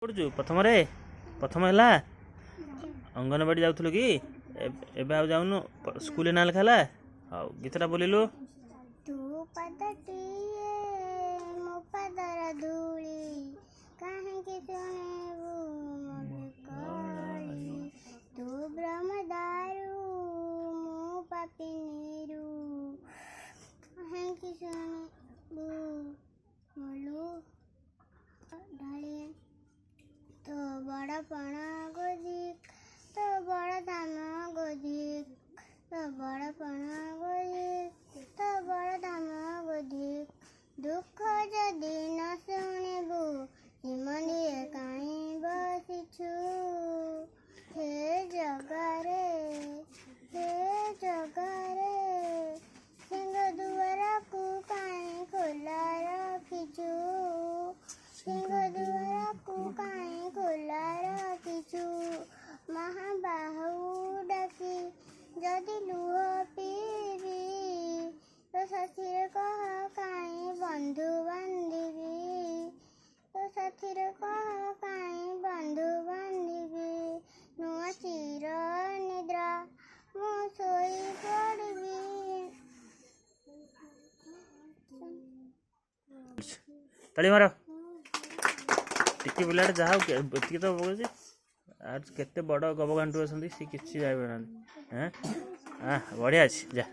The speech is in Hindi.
पढ़ुचु प्रथम है अंगनवाड़ी जाऊँ कि एबे आ जाऊनु स्कूल ना लिखाला। हाँ गीतटा बोलिलु। तू पदटिए मो पदर धूली काहेकि सुनेबु मोर कली तू ब्रह्मदारू मो पापिनीरू काहेकि सुनेबु मोलू ढालिए तो बड़ा पणा गोदिक तो बड़ा धाम गोदिक तो बड़ा पणा गोदिक तो बड़ा धाम गोदिक दुख जदि न शुणिबु हिमंदिए काहीं बसिछु हे जगारे सिंह दुआर को काहीं खोला रखिछु सिंह दुआर को काहीं खोला रखिछु महाबाहु डाकी जदि लुह पीबी तो साथीरे कह काहीं बंधु बांधिबी तो साथीरे कह काहीं बंधु बांधिबी नुआ चिर निद्रा मु सोई पड़िबी। ताली मार टिके पिलाटा जहाँ एति तो बोलुଛି आज केते बड़ गबगांटू अछंती सी किछि जाय बना हैं। हां बढ़िया अछि जा।